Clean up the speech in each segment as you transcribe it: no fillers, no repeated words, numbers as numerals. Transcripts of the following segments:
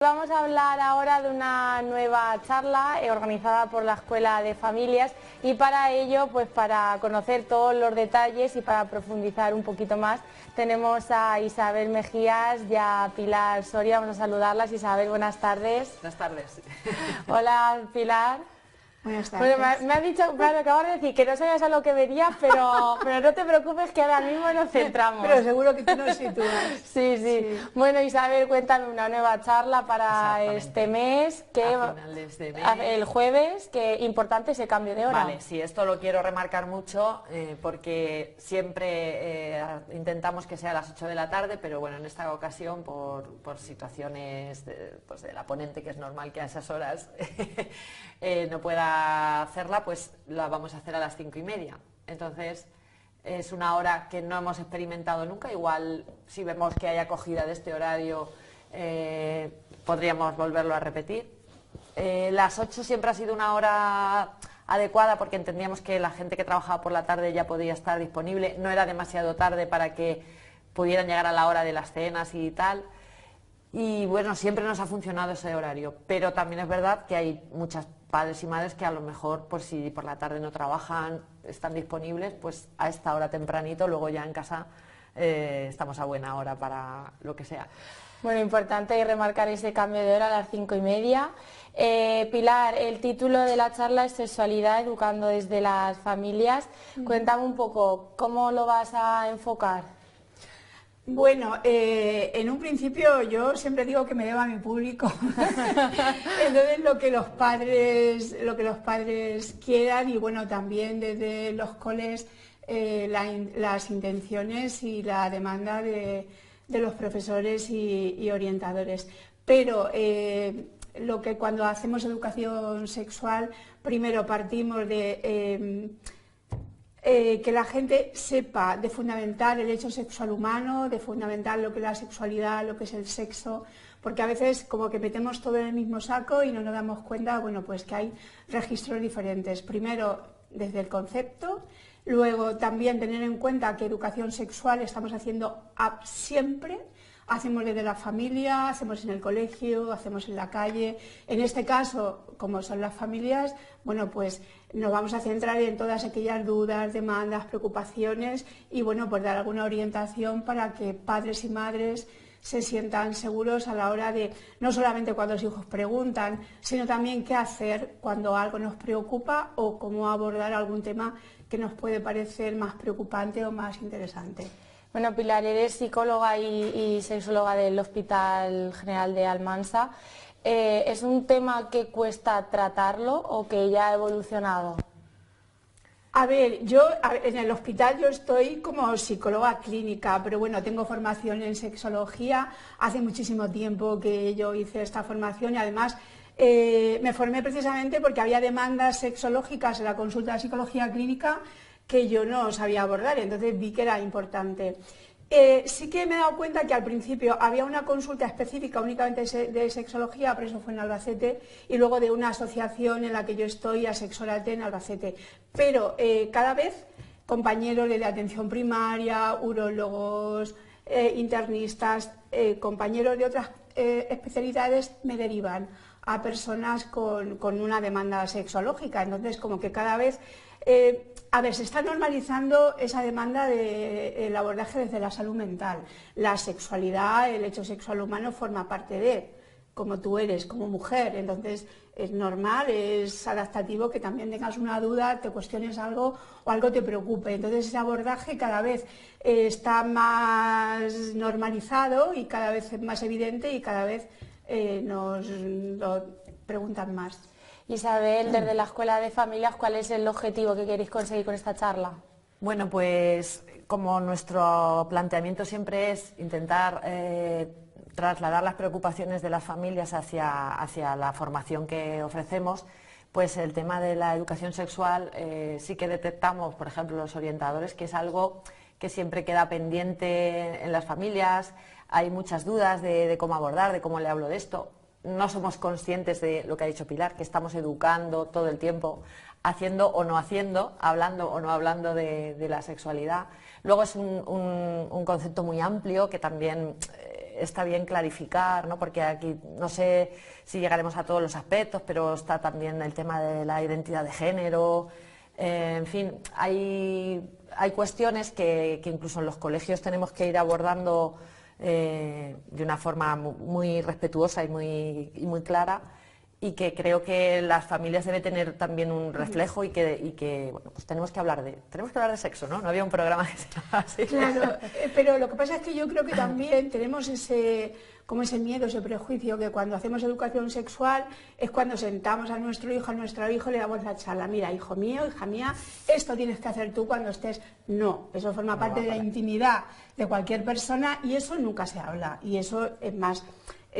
Vamos a hablar ahora de una nueva charla organizada por la Escuela de Familias y para ello, pues para conocer todos los detalles y para profundizar un poquito más, tenemos a Isabel Mejías y a Pilar Soria. Vamos a saludarlas. Isabel, buenas tardes. Buenas tardes. Hola, Pilar. Buenas tardes. Bueno, me has dicho, me acabas de decir que no sabías a lo que venía, pero no te preocupes que ahora mismo nos centramos. Pero seguro que tú nos sitúas. Sí. Bueno, Isabel, cuéntame una nueva charla para este mes, que a finales de mes. El jueves, que importante ese cambio de hora. Vale, sí, esto lo quiero remarcar mucho porque siempre intentamos que sea a las 8 de la tarde, pero bueno, en esta ocasión por situaciones de la ponente, que es normal que a esas horas no pueda hacerla, pues la vamos a hacer a las 5:30. Entonces es una hora que no hemos experimentado nunca. Igual si vemos que hay acogida de este horario podríamos volverlo a repetir. Las 8 siempre ha sido una hora adecuada porque entendíamos que la gente que trabajaba por la tarde ya podía estar disponible, no era demasiado tarde para que pudieran llegar a la hora de las cenas y tal. Y bueno, siempre nos ha funcionado ese horario, pero también es verdad que hay muchas padres y madres que a lo mejor, pues si por la tarde no trabajan, están disponibles, pues a esta hora tempranito, luego ya en casa estamos a buena hora para lo que sea. Bueno, importante remarcar ese cambio de hora a las 5:30. Pilar, el título de la charla es Sexualidad educando desde las familias. Cuéntame un poco, ¿cómo lo vas a enfocar? Bueno, en un principio yo siempre digo que me debo a mi público. Entonces lo que los padres quieran, y bueno, también desde los coles las intenciones y la demanda de los profesores y orientadores. Pero lo que cuando hacemos educación sexual, primero partimos de que la gente sepa de fundamentar el hecho sexual humano, de fundamentar lo que es la sexualidad, lo que es el sexo, porque a veces como que metemos todo en el mismo saco y no nos damos cuenta, bueno, pues que hay registros diferentes. Primero desde el concepto, luego también tener en cuenta que educación sexual estamos haciendo siempre. Hacemos desde la familia, hacemos en el colegio, hacemos en la calle. En este caso, como son las familias, bueno, pues nos vamos a centrar en todas aquellas dudas, demandas, preocupaciones y bueno, pues dar alguna orientación para que padres y madres se sientan seguros a la hora de, no solamente cuando los hijos preguntan, sino también qué hacer cuando algo nos preocupa o cómo abordar algún tema que nos puede parecer más preocupante o más interesante. Bueno, Pilar, eres psicóloga y sexóloga del Hospital General de Almansa. ¿Es un tema que cuesta tratarlo o que ya ha evolucionado? A ver, en el hospital yo estoy como psicóloga clínica, pero bueno, tengo formación en sexología. Hace muchísimo tiempo que yo hice esta formación y además me formé precisamente porque había demandas sexológicas en la consulta de psicología clínica que yo no sabía abordar, entonces vi que era importante. Sí que me he dado cuenta que al principio había una consulta específica únicamente de sexología, por eso fue en Albacete, y luego de una asociación en la que yo estoy, Asexualate en Albacete. Pero cada vez compañeros de atención primaria, urólogos, internistas, compañeros de otras especialidades me derivan a personas con una demanda sexológica. Entonces, como que cada vez... a ver, se está normalizando esa demanda del abordaje desde la salud mental. La sexualidad, el hecho sexual humano forma parte de, como tú eres, como mujer. Entonces es normal, es adaptativo que también tengas una duda, te cuestiones algo o algo te preocupe. Entonces ese abordaje cada vez está más normalizado y cada vez es más evidente y cada vez nos lo preguntan más. Isabel, desde la Escuela de Familias, ¿cuál es el objetivo que queréis conseguir con esta charla? Bueno, pues como nuestro planteamiento siempre es intentar trasladar las preocupaciones de las familias hacia la formación que ofrecemos, pues el tema de la educación sexual sí que detectamos, por ejemplo, los orientadores, que es algo que siempre queda pendiente en las familias. Hay muchas dudas de cómo abordar, de cómo le hablo de esto. No somos conscientes de lo que ha dicho Pilar, que estamos educando todo el tiempo haciendo o no haciendo, hablando o no hablando de la sexualidad. Luego es un concepto muy amplio que también está bien clarificar, ¿no? Porque aquí no sé si llegaremos a todos los aspectos, pero está también el tema de la identidad de género, en fin, hay cuestiones que incluso en los colegios tenemos que ir abordando de una forma muy respetuosa y muy clara, y que creo que las familias deben tener también un reflejo y que bueno, pues tenemos que hablar de sexo, ¿no? No había un programa que se llamaba así. Claro, pero lo que pasa es que yo creo que también tenemos ese miedo, ese prejuicio, que cuando hacemos educación sexual es cuando sentamos a nuestro hijo, le damos la charla, mira, hijo mío, hija mía, esto tienes que hacer tú cuando estés. No, eso forma parte de la intimidad de cualquier persona y eso nunca se habla, y eso es más,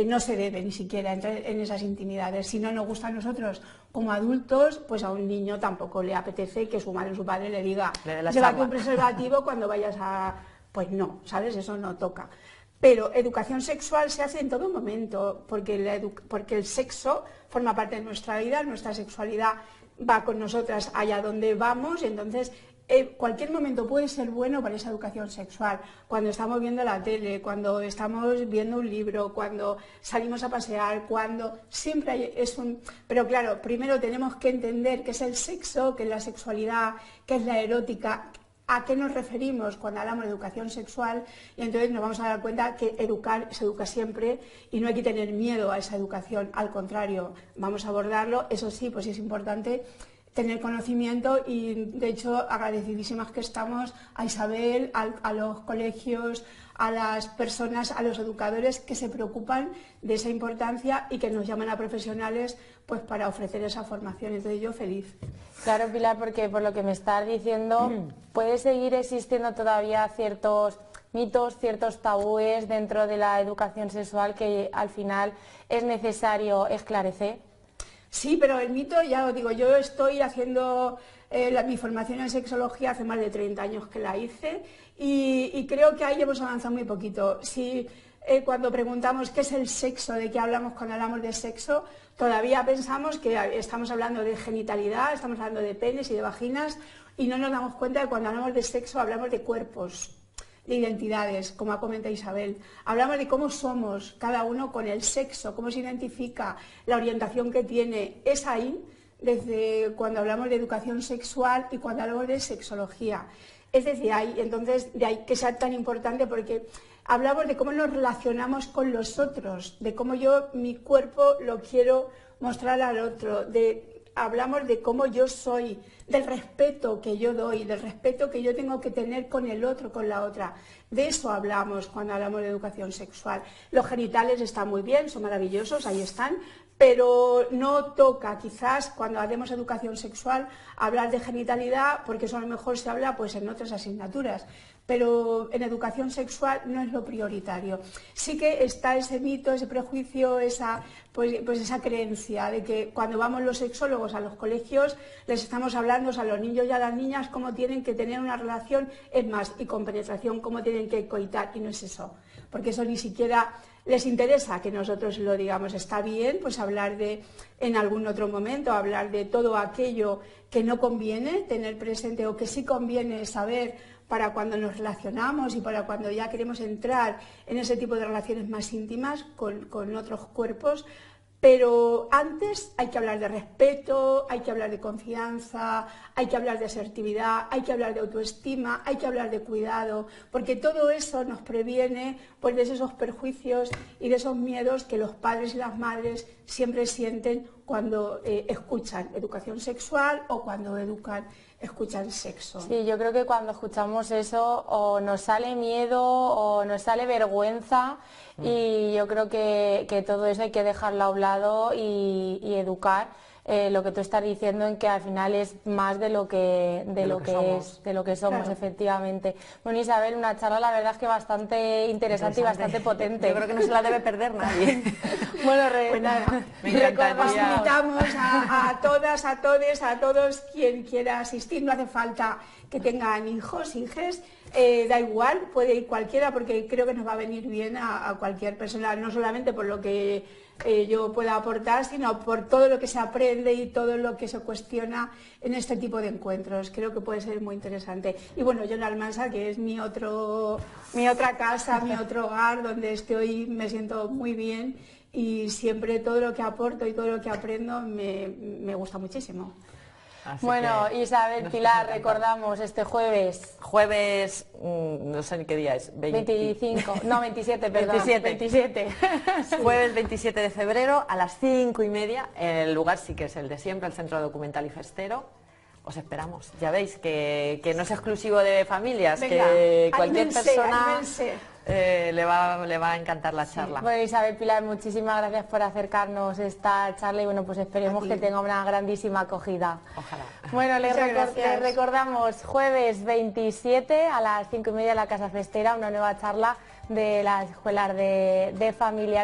no se debe ni siquiera entrar en esas intimidades. Si no nos gusta a nosotros como adultos, pues a un niño tampoco le apetece que su madre o su padre le diga, llévate un preservativo cuando vayas a... Pues no, ¿sabes? Eso no toca. Pero educación sexual se hace en todo momento, porque el sexo forma parte de nuestra vida, nuestra sexualidad va con nosotras allá donde vamos, y entonces cualquier momento puede ser bueno para esa educación sexual. Cuando estamos viendo la tele, cuando estamos viendo un libro, cuando salimos a pasear, cuando siempre es un... Pero claro, primero tenemos que entender qué es el sexo, qué es la sexualidad, qué es la erótica, a qué nos referimos cuando hablamos de educación sexual, y entonces nos vamos a dar cuenta que educar se educa siempre y no hay que tener miedo a esa educación, al contrario, vamos a abordarlo. Eso sí, pues es importante tener conocimiento, y de hecho agradecidísimas que estamos a Isabel, a los colegios, a las personas, a los educadores que se preocupan de esa importancia y que nos llaman a profesionales pues para ofrecer esa formación. Entonces yo feliz. Claro, Pilar, porque por lo que me estás diciendo, puede seguir existiendo todavía ciertos mitos, ciertos tabúes dentro de la educación sexual que al final es necesario esclarecer. Sí, pero el mito, ya os digo, yo estoy haciendo mi formación en sexología hace más de 30 años que la hice, y creo que ahí hemos avanzado muy poquito. Si cuando preguntamos qué es el sexo, de qué hablamos cuando hablamos de sexo, todavía pensamos que estamos hablando de genitalidad, estamos hablando de penes y de vaginas, y no nos damos cuenta de que cuando hablamos de sexo hablamos de cuerpos, de identidades, como ha comentado Isabel. Hablamos de cómo somos cada uno con el sexo, cómo se identifica, la orientación que tiene. Es ahí, desde cuando hablamos de educación sexual y cuando hablamos de sexología. Es decir, entonces, de ahí que sea tan importante, porque hablamos de cómo nos relacionamos con los otros, de cómo yo mi cuerpo lo quiero mostrar al otro, hablamos de cómo yo soy, del respeto que yo doy, del respeto que yo tengo que tener con el otro, con la otra. De eso hablamos cuando hablamos de educación sexual. Los genitales están muy bien, son maravillosos, ahí están, pero no toca quizás cuando hacemos educación sexual hablar de genitalidad, porque eso a lo mejor se habla pues en otras asignaturas, pero en educación sexual no es lo prioritario. Sí que está ese mito, ese prejuicio, esa creencia de que cuando vamos los sexólogos a los colegios les estamos hablando a los niños y a las niñas cómo tienen que tener una relación, es más, y con penetración, cómo tienen que coitar, y no es eso, porque eso ni siquiera les interesa que nosotros lo digamos. Está bien pues hablar en algún otro momento, hablar de todo aquello que no conviene tener presente o que sí conviene saber para cuando nos relacionamos y para cuando ya queremos entrar en ese tipo de relaciones más íntimas con otros cuerpos. Pero antes hay que hablar de respeto, hay que hablar de confianza, hay que hablar de asertividad, hay que hablar de autoestima, hay que hablar de cuidado, porque todo eso nos previene pues, de esos perjuicios y de esos miedos que los padres y las madres siempre sienten cuando escuchan educación sexual o cuando escuchan sexo. Sí, yo creo que cuando escuchamos eso o nos sale miedo o nos sale vergüenza, y yo creo que todo eso hay que dejarlo a un lado y educar. Lo que tú estás diciendo, en que al final es más de lo que somos, claro. Efectivamente. Bueno, Isabel, una charla la verdad es que bastante interesante y bastante potente. Yo creo que no se la debe perder nadie. Bueno, os invitamos a todas, a todos, a todos quien quiera asistir. No hace falta que tengan hijos, hijes, da igual, puede ir cualquiera, porque creo que nos va a venir bien a cualquier persona, no solamente por lo que yo pueda aportar, sino por todo lo que se aprende y todo lo que se cuestiona en este tipo de encuentros. Creo que puede ser muy interesante. Y bueno, yo en Almansa, que es mi otra casa, mi otro hogar, donde estoy, me siento muy bien y siempre todo lo que aporto y todo lo que aprendo me gusta muchísimo. Así Bueno, que Isabel, nos Pilar, encanta. recordamos este jueves Jueves, no sé ni qué día es, 25, no 27, perdón, 27. 27. Jueves 27 de febrero a las 5:30, el lugar sí que es el de siempre, el Centro Documental y Festero. Os esperamos. Ya veis que no es exclusivo de familias, Venga, que cualquier anímense, persona anímense. le va a encantar la charla. Bueno, Isabel, Pilar, muchísimas gracias por acercarnos esta charla y bueno, pues esperemos A ti. que tenga una grandísima acogida. Ojalá. Bueno, les Muchas gracias. les recordamos jueves 27 a las 5:30 en la Casa Festera, una nueva charla de las escuelas de familia.